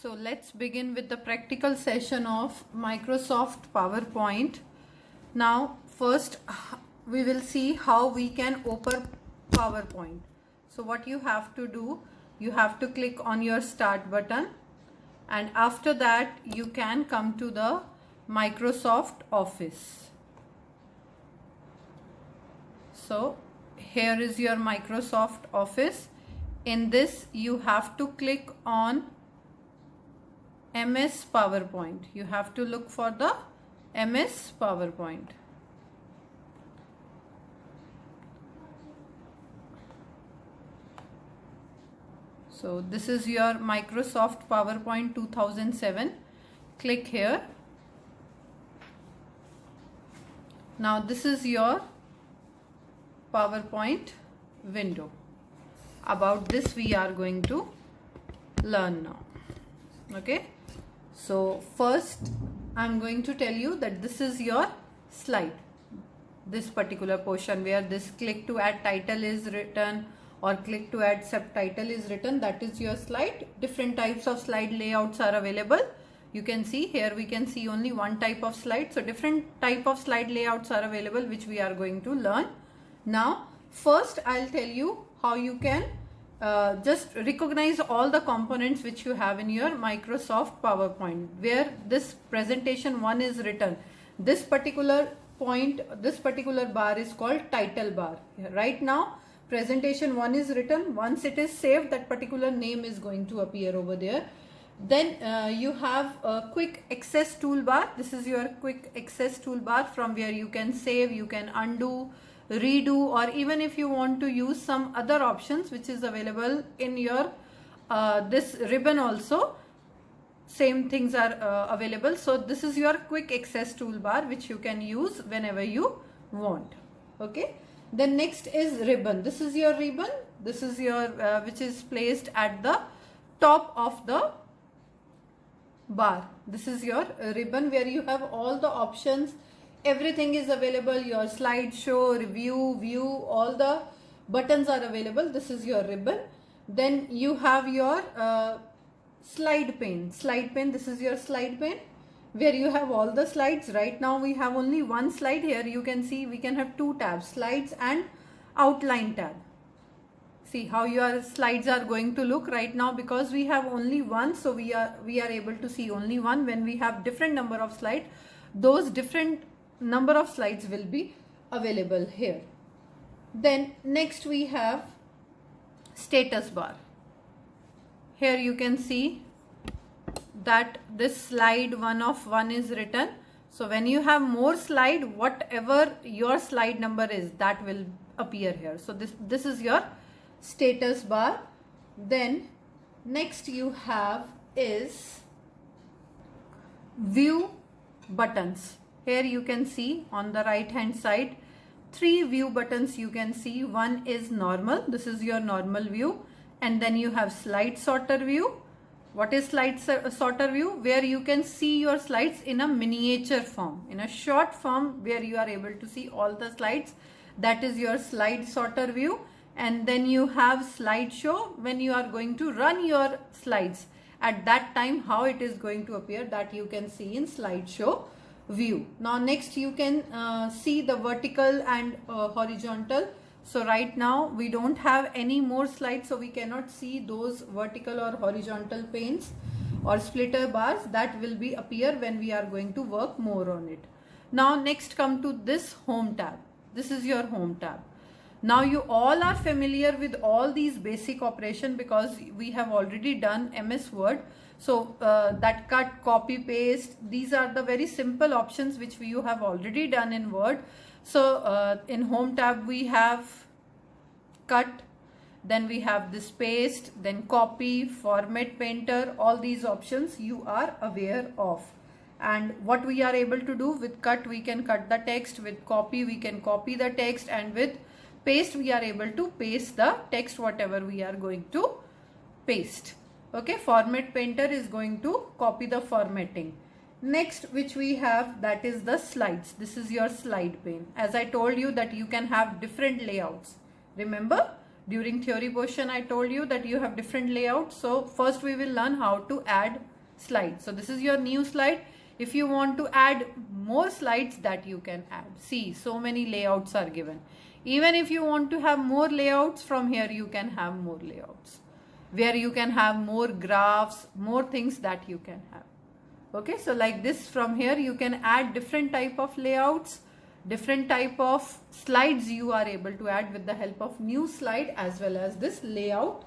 So let's begin with the practical session of Microsoft PowerPoint. Now first we will see how we can open PowerPoint. So what you have to do, you have to click on your start button, and after that you can come to the Microsoft Office. So here is your Microsoft Office. In this you have to click on MS PowerPoint. You have to look for the MS PowerPoint. So this is your Microsoft PowerPoint 2007. Click here. Now this is your PowerPoint window. About this we are going to learn now. Okay. So first I'm going to tell you that this is your slide. This particular portion where this click to add title is written or click to add subtitle is written, that is your slide. Different types of slide layouts are available. You can see here we can see only one type of slide. So different type of slide layouts are available which we are going to learn. Now first I'll tell you how you can just recognize all the components which you have in your Microsoft PowerPoint, where this presentation one is written. This particular point, this particular bar is called title bar. Right now presentation one is written. Once it is saved, that particular name is going to appear over there. Then you have a quick access toolbar. This is your quick access toolbar from where you can save, you can undo, redo, or even if you want to use some other options which is available in your this ribbon also, same things are available. So this is your quick access toolbar which you can use whenever you want. Okay. Then next is ribbon. This is your ribbon. This is your which is placed at the top of the bar. This is your ribbon where you have all the options. Everything is available. Your slideshow, review, view, all the buttons are available. This is your ribbon. Then you have your slide pane. Slide pane. This is your slide pane where you have all the slides. Right now we have only one slide here. You can see we can have two tabs, slides and outline tab. See how your slides are going to look right now, because we have only one, so we are able to see only one. When we have different number of slides, those different number of slides will be available here. Then next we have status bar. Here you can see that this slide one of one is written. So when you have more slide, whatever your slide number is, that will appear here. So this is your status bar. Then next you have is view buttons. Here you can see on the right hand side three view buttons you can see. One is normal. This is your normal view. And then you have slide sorter view. What is slide sorter view? Where you can see your slides in a miniature form, in a short form where you are able to see all the slides. That is your slide sorter view. And then you have slideshow, when you are going to run your slides. At that time how it is going to appear, that you can see in slideshow view. Now next you can see the vertical and horizontal. So right now we don't have any more slides, so we cannot see those vertical or horizontal panes or splitter bars. That will be appear when we are going to work more on it. Now next come to this home tab. This is your home tab. Now you all are familiar with all these basic operation because we have already done MS Word. So that cut, copy, paste, these are the very simple options which you have already done in Word. So in home tab we have cut, then we have this paste, then copy, format painter, all these options you are aware of. And what we are able to do with cut, we can cut the text, with copy we can copy the text, and with paste we are able to paste the text whatever we are going to paste. Okay, format painter is going to copy the formatting. Next which we have, that is the slides. This is your slide pane. As I told you that you can have different layouts. Remember during theory portion I told you that you have different layouts. So first we will learn how to add slide. So this is your new slide. If you want to add more slides, that you can add. See, so many layouts are given. Even if you want to have more layouts, from here you can have more layouts, where you can have more graphs, more things that you can have. Okay, so like this, from here you can add different type of layouts, different type of slides you are able to add with the help of new slide as well as this layout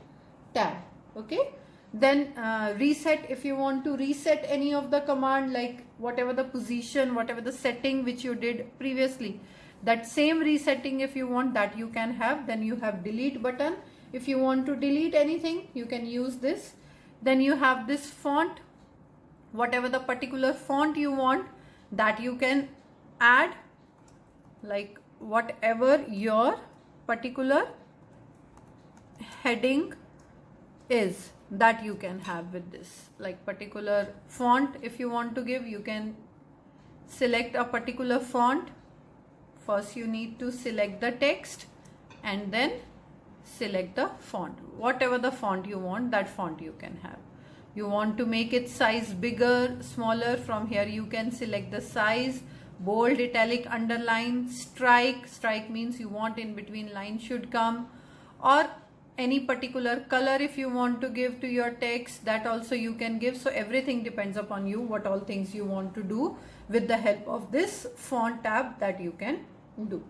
tab. Okay, then reset, if you want to reset any of the command, like whatever the position, whatever the setting which you did previously, that same resetting if you want, that you can have. Then you have delete button. If you want to delete anything, you can use this. Then you have this font, whatever the particular font you want, that you can add, like whatever your particular heading is, that you can have with this. Like particular font if you want to give, you can select a particular font. First you need to select the text and then select the font. Whatever the font you want, that font you can have. You want to make its size bigger, smaller, from here you can select the size. Bold, italic, underline, strike. Strike means you want in between line should come, or any particular color if you want to give to your text, that also you can give. So everything depends upon you, what all things you want to do with the help of this font tab, that you can do.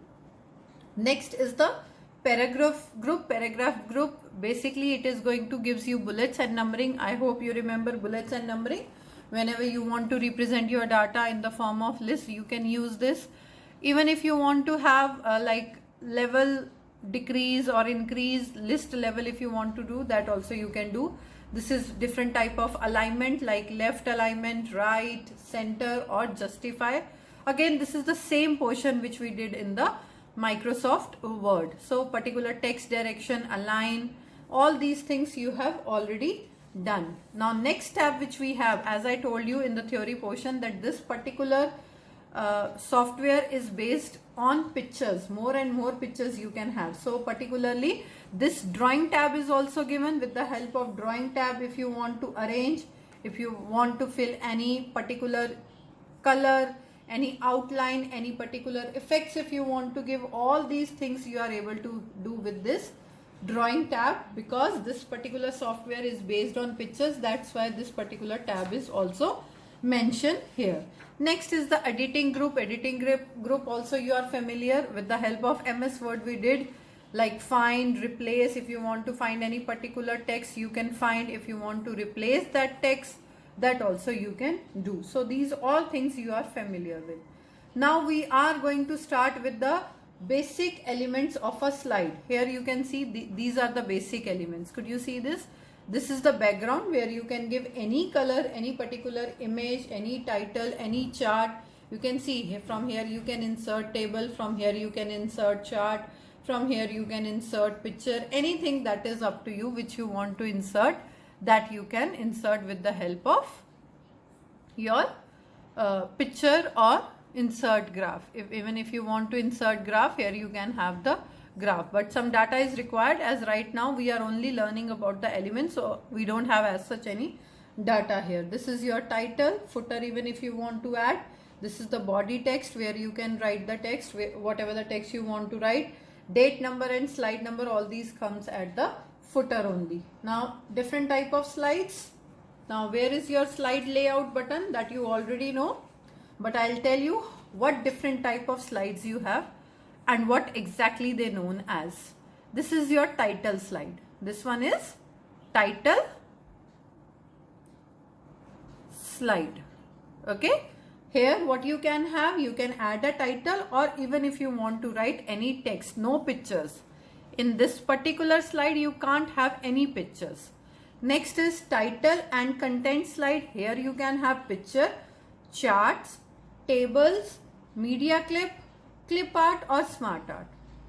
Next is the paragraph group. Paragraph group, basically it is going to gives you bullets and numbering. I hope you remember bullets and numbering. Whenever you want to represent your data in the form of list, you can use this. Even if you want to have like level decrease or increase, list level if you want to do, that also you can do. This is different type of alignment, like left alignment, right, center, or justify. Again, this is the same portion which we did in the Microsoft Word. So particular text direction, align, all these things you have already done. Now next tab which we have, as I told you in the theory portion, that this particular software is based on pictures. More and more pictures you can have. So particularly this drawing tab is also given. With the help of drawing tab, if you want to arrange, if you want to fill any particular color, any outline, any particular effects, if you want to give, all these things you are able to do with this drawing tab, because this particular software is based on pictures. That's why this particular tab is also mentioned here. Next is the editing group. Editing group also you are familiar. With the help of MS Word we did, like find, replace. If you want to find any particular text, you can find. If you want to replace that text, that also you can do. So these all things you are familiar with. Now we are going to start with the basic elements of a slide. Here you can see these are the basic elements. Could you see this? This is the background, where you can give any color, any particular image, any title, any chart. You can see from here you can insert table, from here you can insert chart, from here you can insert picture. Anything that is up to you which you want to insert, that you can insert with the help of your picture or insert graph. Even if you want to insert graph, here you can have the graph, but some data is required, as right now we are only learning about the elements, so we don't have as such any data here. This is your title, footer even if you want to add. This is the body text, where you can write the text, whatever the text you want to write. Date number and slide number, all these comes at the footer only. Now different type of slides. Now where is your slide layout button? That you already know, but I'll tell you what different type of slides you have and what exactly they known as. This is your title slide. This one is title slide. Okay, here what you can have, you can add a title, or even if you want to write any text, no pictures. In this particular slide you can't have any pictures. Next is title and content slide. Here you can have picture, charts, tables, media clip, clip art, or smart art.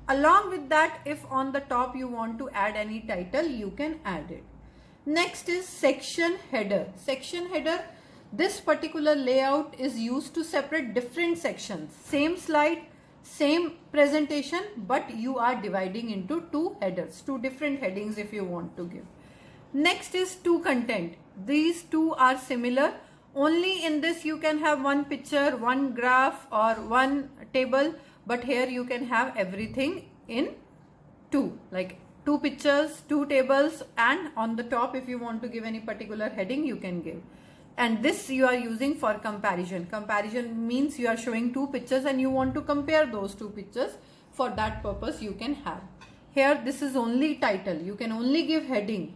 Along with that, if on the top you want to add any title, you can add it. Next is section header. Section header, this particular layout is used to separate different sections. Same slide, same presentation, but you are dividing into two headers, two different headings if you want to give. Next is to content. these two are similar. Only in this you can have one picture, one graph or one table, but here you can have everything in two, like two pictures, two tables, and on the top if you want to give any particular heading you can give. And this you are using for comparison. Comparison means you are showing two pictures and you want to compare those two pictures. For that purpose you can have. Here this is only title, you can only give heading,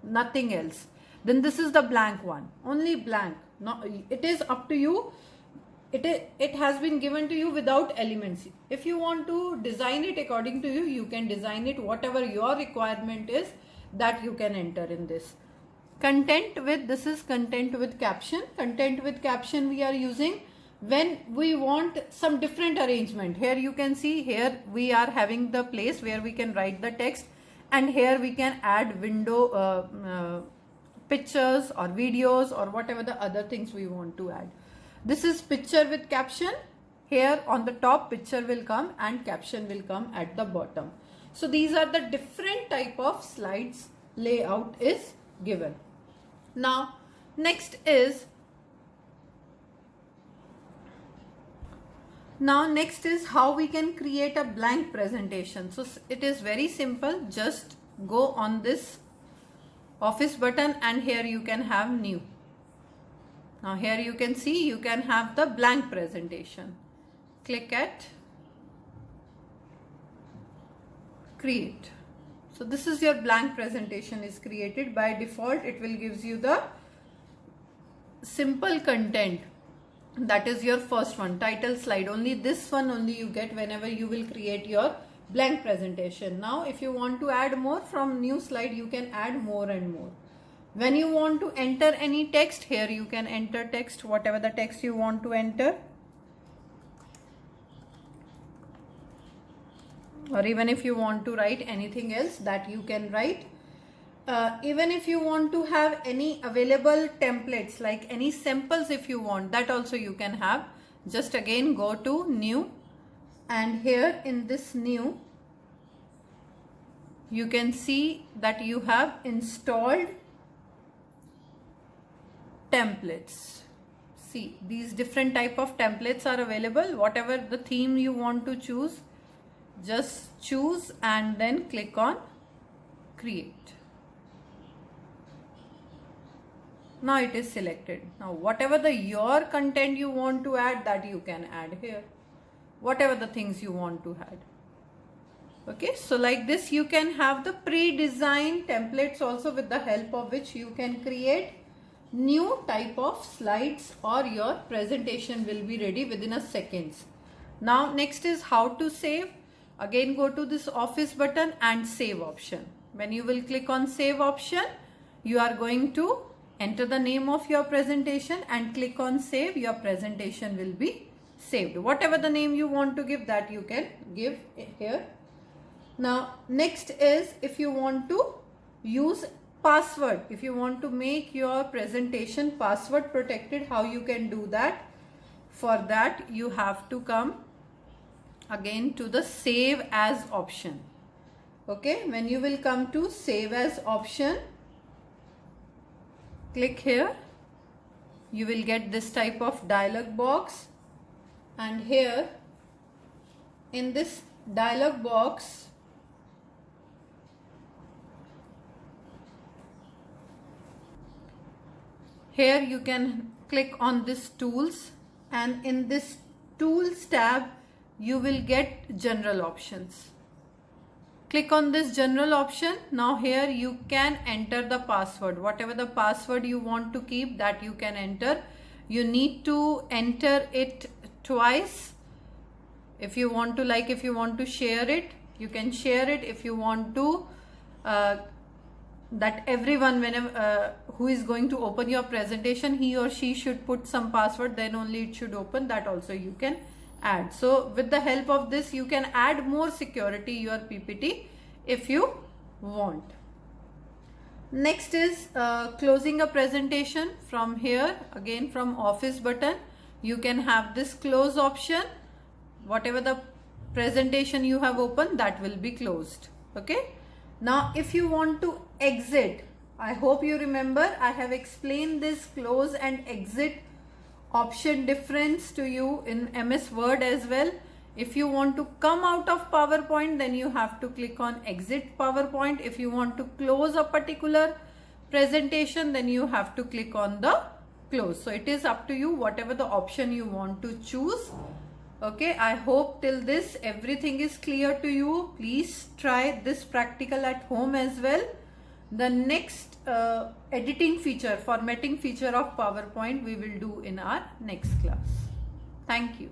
nothing else. Then this is the blank one, only blank. Now it is up to you. It has been given to you without elements. If you want to design it according to you, you can design it whatever your requirement is, that you can enter in this. Content with, this is content with caption. Content with caption we are using when we want some different arrangement. Here you can see, here we are having the place where we can write the text, and here we can add window pictures or videos or whatever the other things we want to add. This is picture with caption. Here on the top picture will come and caption will come at the bottom. So these are the different type of slides layout is given. Now next is how we can create a blank presentation. So it is very simple. Just go on this office button and here you can have new. Now here you can see you can have the blank presentation. Click at create. So this is your blank presentation is created. By default it will gives you the simple content. That is your first one, title slide. Only this one only you get whenever you will create your blank presentation. Now if you want to add more from new slide, you can add more and more. When you want to enter any text, here you can enter text, whatever the text you want to enter. Or even if you want to write anything else, that you can write. Even if you want to have any available templates, like any samples if you want, that also you can have. Just again go to new, and here in this new you can see that you have installed templates. See, these different type of templates are available. Whatever the theme you want to choose, just choose and then click on create. Now it is selected. Now whatever your content you want to add, that you can add here. Whatever the things you want to add. Okay, so like this you can have the pre-designed templates also, with the help of which you can create new type of slides, or your presentation will be ready within a seconds. Now next is how to save. Again go to this office button and save option. When you will click on save option, you are going to enter the name of your presentation and click on save. Your presentation will be saved. Whatever the name you want to give, that you can give here. Now next is if you want to use password, if you want to make your presentation password protected, how you can do that? For that you have to come again to the save as option. Okay, when you will come to save as option, click here. You will get this type of dialog box, and here in this dialog box here you can click on this tools, and in this tools tab you will get general options. Click on this general option. Now here you can enter the password. Whatever the password you want to keep, that you can enter. You need to enter it twice. If you want to, like if you want to share it, you can share it. If you want to that everyone whenever who is going to open your presentation, he or she should put some password, then only it should open, that also you can add. So with the help of this you can add more security your PPT if you want. Next is closing a presentation. From here again from office button you can have this close option. Whatever the presentation you have opened, that will be closed. Okay, now if you want to exit I hope you remember. I have explained this close and exit option difference to you in MS Word as well. If you want to come out of PowerPoint, then you have to click on exit PowerPoint. If you want to close a particular presentation, then you have to click on the close. So it is up to you, whatever the option you want to choose. Okay, I hope till this everything is clear to you. Please try this practical at home as well. The next editing feature, formatting feature of PowerPoint we will do in our next class. Thank you.